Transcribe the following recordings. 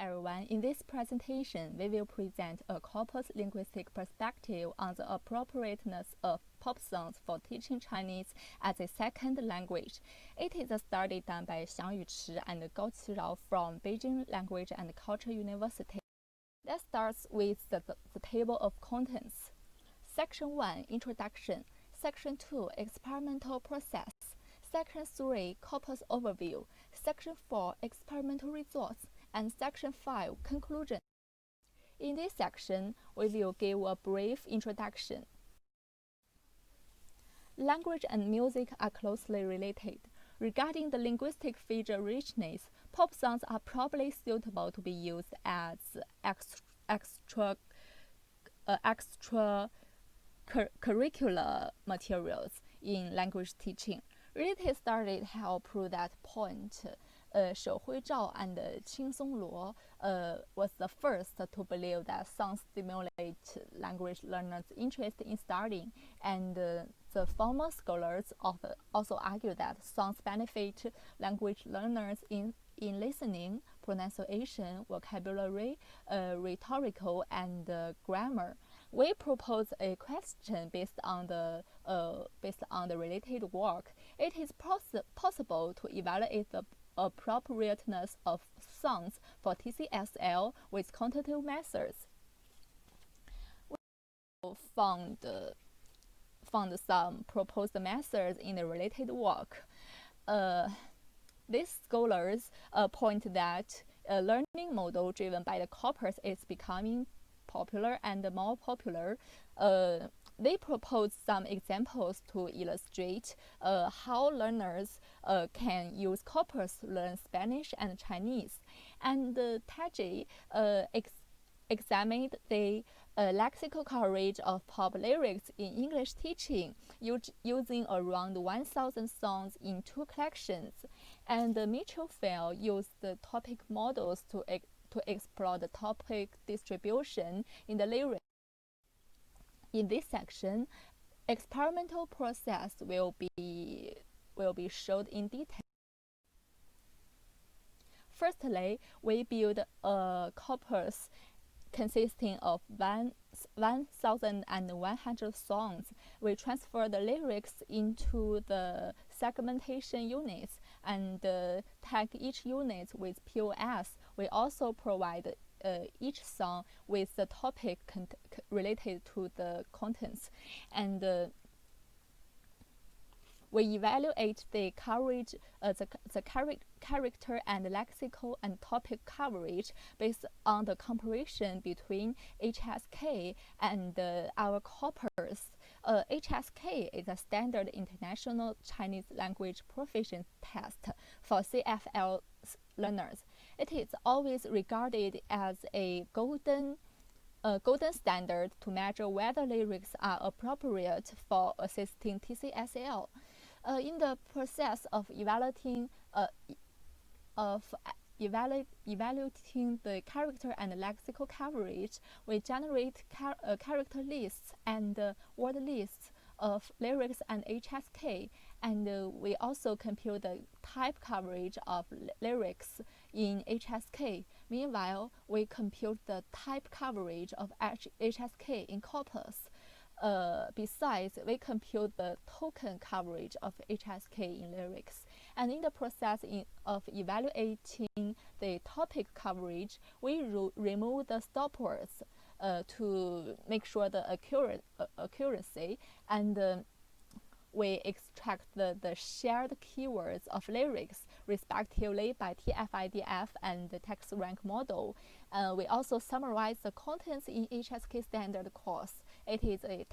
everyone. In this presentation, we will present a corpus linguistic perspective on the appropriateness of pop songs for teaching Chinese as a second language. It is a study done by Xiang Yuchi and Gao Qirao from Beijing Language and Culture University. Let's start with the table of contents. Section 1, Introduction. Section 2, Experimental Process. Section 3, Corpus Overview. Section 4, Experimental Results. And Section 5, Conclusion. In this section, we will give a brief introduction. Language and music are closely related. Regarding the linguistic feature richness, pop songs are probably suitable to be used as extracurricular materials in language teaching. Related studies help prove that point. 手绘照 and 轻松罗 was the first to believe that songs stimulate language learners' interest in studying, and the former scholars also argue that songs benefit language learners in listening, pronunciation, vocabulary, rhetorical, and grammar. We propose a question based on the related work. It is possible to evaluate the appropriateness of songs for TCSL with quantitative methods. We found some proposed methods in the related work. These scholars point that a learning model driven by the corpus is becoming popular and more popular. They propose some examples to illustrate how learners can use corpus to learn Spanish and Chinese. And Taji examined the lexical coverage of pop lyrics in English teaching using around 1,000 songs in 2 collections. And Mitchell-Fell used the topic models to explore the topic distribution in the lyrics. In this section, experimental process will be shown in detail. Firstly, we build a corpus consisting of 1,100 songs. We transfer the lyrics into the segmentation units and tag each unit with POS. We also provide each song with the topic related to the contents, and we evaluate the coverage, the character and lexical and topic coverage based on the comparison between HSK and our corpus. HSK is a standard international Chinese language proficiency test for CFL learners. It is always regarded as a golden standard to measure whether lyrics are appropriate for assisting TCSL. In the process of evaluating the character and lexical coverage, we generate character lists and word lists of lyrics and HSK, and we also compute the type coverage of lyrics in HSK. Meanwhile, we compute the type coverage of HSK in corpus. Besides, we compute the token coverage of HSK in lyrics. And in the process of evaluating the topic coverage, we remove the stop words to make sure the accuracy, and we extract the shared keywords of lyrics respectively by TF-IDF and the text rank model. We also summarize the contents in HSK standard course. It is a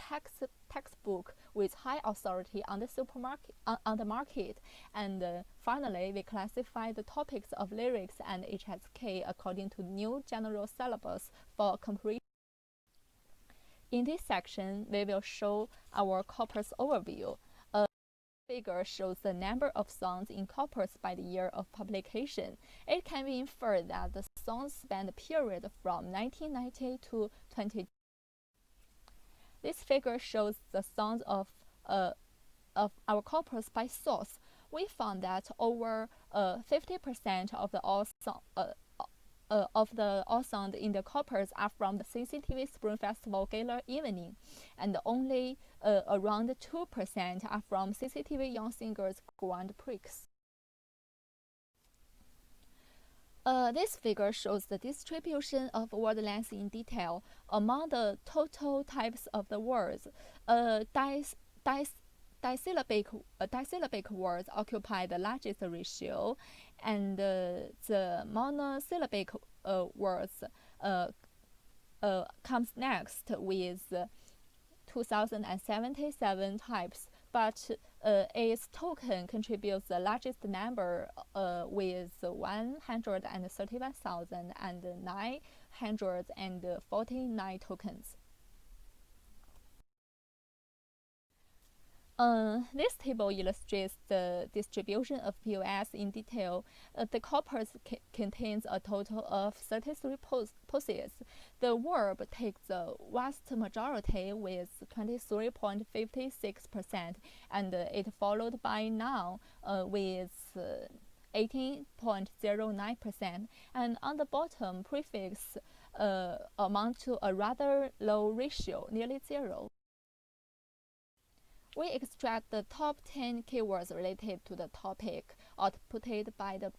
textbook with high authority on the market. And finally, we classify the topics of lyrics and HSK according to new general syllabus for comparison. In this section, we will show our corpus overview. A figure shows the number of songs in corpus by the year of publication. It can be inferred that the songs span the period from 1990 to 2020. This figure shows the songs of our corpus by source. We found that over 50% of the all of the all sound in the corpus are from the CCTV Spring Festival Gala evening, and only around 2% are from CCTV Young Singers Grand Prix. This figure shows the distribution of word length in detail among the total types of the words. Disyllabic words occupy the largest ratio, and the monosyllabic words comes next with 2,077 types, but its token contributes the largest number with 131,949 tokens. This table illustrates the distribution of POS in detail. The corpus contains a total of 33 poses. The verb takes the vast majority with 23.56%, and it followed by noun with 18.09%, and on the bottom, prefix amount to a rather low ratio, nearly 0. We extract the top 10 keywords related to the topic outputted by the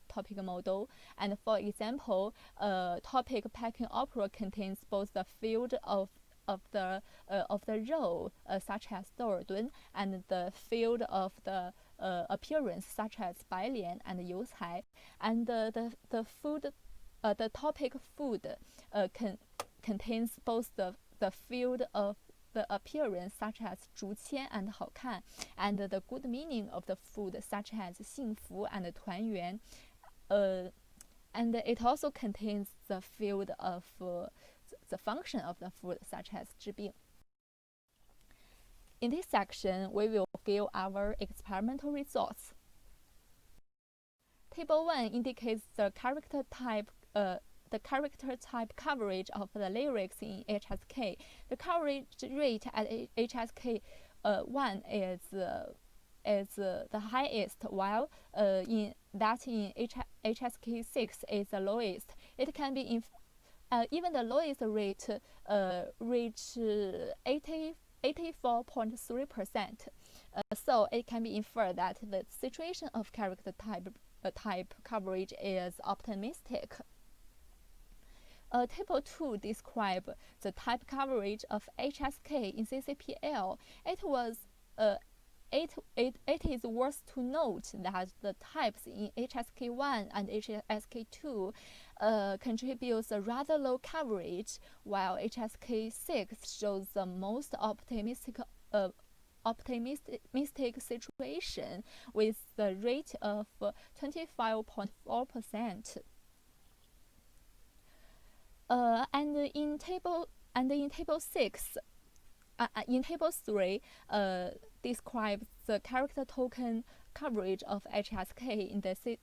topic model. And for example, topic packing opera contains both the field of the role, such as 窦尔敦, and the field of the appearance, such as 白莲 and 油菜. And the topic food contains both the field of the appearance, such as 竹签 and 好看, and the good meaning of the food, such as 幸福 and 团圆. And it also contains the field of the function of the food, such as 治病. In this section, we will give our experimental results. Table 1 indicates the character type coverage of the lyrics in HSK. The coverage rate at HSK 1 is the highest, while in HSK 6 is the lowest. It can be even the lowest rate reach 84.3%. So it can be inferred that the situation of character type coverage is optimistic. Table 2 describes the type coverage of HSK in CCPL. It is worth to note that the types in HSK1 and HSK2 contributes a rather low coverage, while HSK6 shows the most optimistic situation with the rate of 25.4%. And in table 6, in table 3, describes the character token coverage of HSK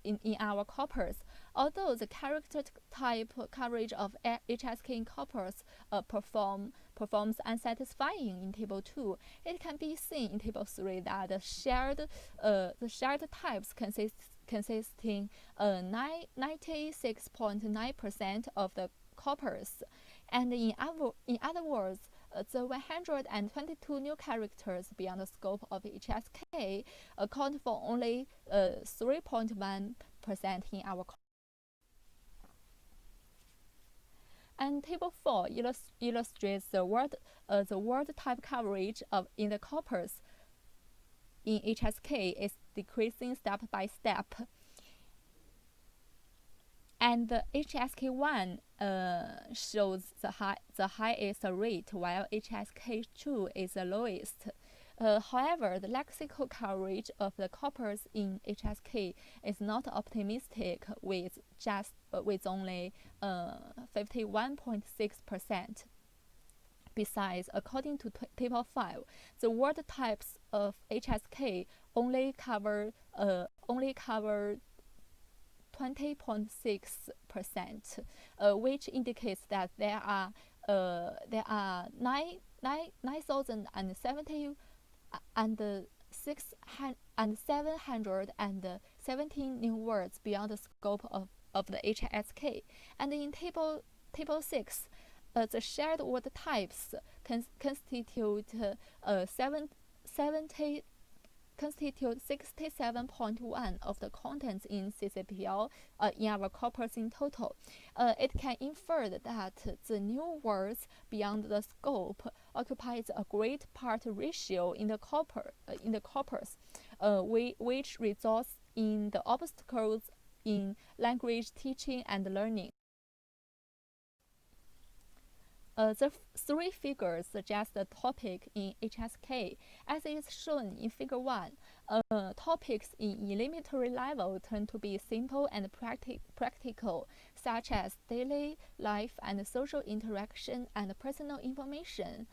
in our corpus. Although the character type coverage of HSK in corpus performs unsatisfying in table 2, it can be seen in table 3 that the shared types consisting 96.9% of the corpus, and in other words, the 122 new characters beyond the scope of HSK account for only 3.1% in our corpus. And table 4 illustrates the word type coverage in the corpus in HSK is decreasing step by step. And the HSK1 shows the highest rate, while HSK2 is the lowest. However, the lexical coverage of the corpus in HSK is not optimistic, with only 51.6%. Besides, according to table 5, the word types of HSK only cover 20.6%, which indicates that there are 9,070 and 717 new words beyond the scope of of the HSK. And in table 6, the shared word types constitute 67.1 of the contents in CCPL in our corpus in total. It can infer that the new words beyond the scope occupies a great part ratio in the corpus, which results in the obstacles in language teaching and learning. The three figures suggest the topic in HSK. As is shown in Figure 1, topics in elementary level tend to be simple and practical, such as daily life and social interaction and personal information.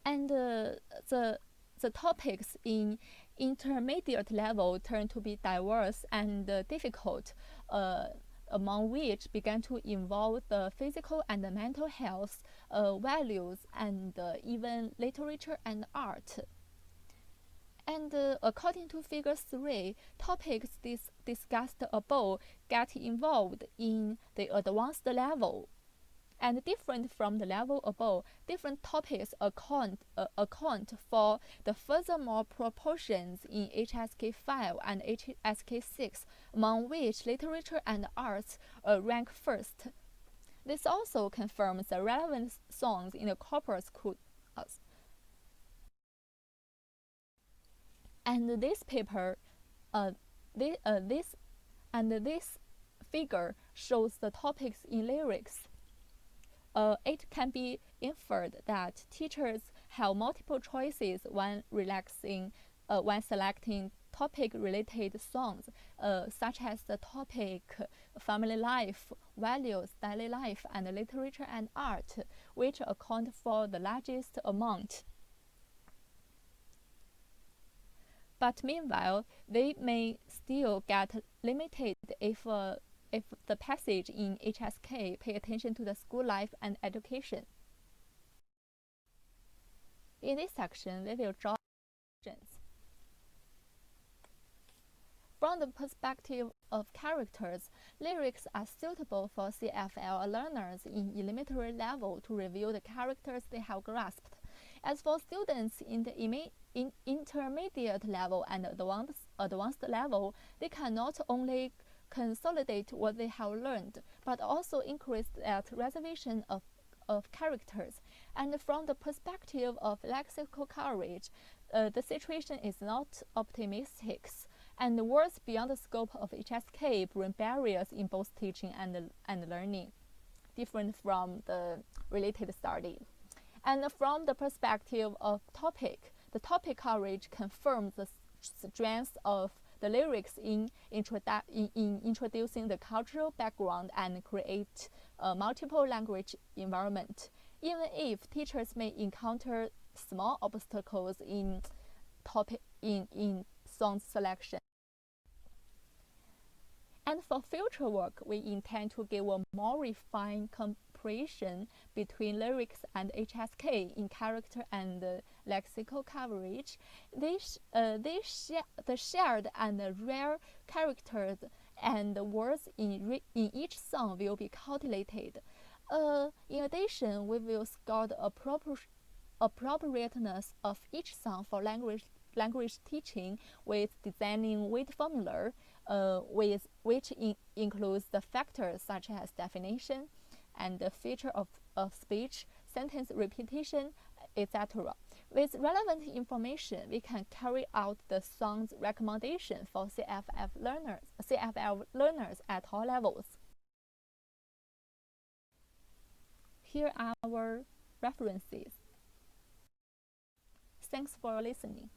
And the topics in intermediate level tend to be diverse and difficult, among which began to involve the physical and the mental health, values, and even literature and art. And according to Figure 3, topics discussed above get involved in the advanced level. And different from the level above, different topics account for the furthermore proportions in HSK 5 and HSK 6, among which literature and arts rank first. This also confirms the relevant songs in the corpus could. And this paper, this figure shows the topics in lyrics. It can be inferred that teachers have multiple choices when selecting topic-related songs, such as the topic family life, values, daily life, and literature and art, which account for the largest amount. But meanwhile, they may still get limited if the passage in HSK pay attention to the school life and education. In this section, we will draw questions. From the perspective of characters, lyrics are suitable for CFL learners in elementary level to review the characters they have grasped. As for students in the intermediate level and advanced level, they can not only consolidate what they have learned, but also increase that reservation of characters. And from the perspective of lexical coverage, the situation is not optimistic, and the words beyond the scope of HSK bring barriers in both teaching and learning, different from the related study. And from the perspective of topic, the topic coverage confirms the strength of the lyrics in introducing the cultural background and create a multiple language environment, even if teachers may encounter small obstacles in song selection. And for future work, we intend to give a more refined comparison between lyrics and HSK in character and lexical coverage. The shared and rare characters and words in each song will be calculated. In addition, we will score the appropriateness of each song for language teaching with designing weight formula, which includes the factors such as definition and the feature of speech, sentence repetition, etc. With relevant information, we can carry out the song's recommendation for CFL learners at all levels. Here are our references. Thanks for listening.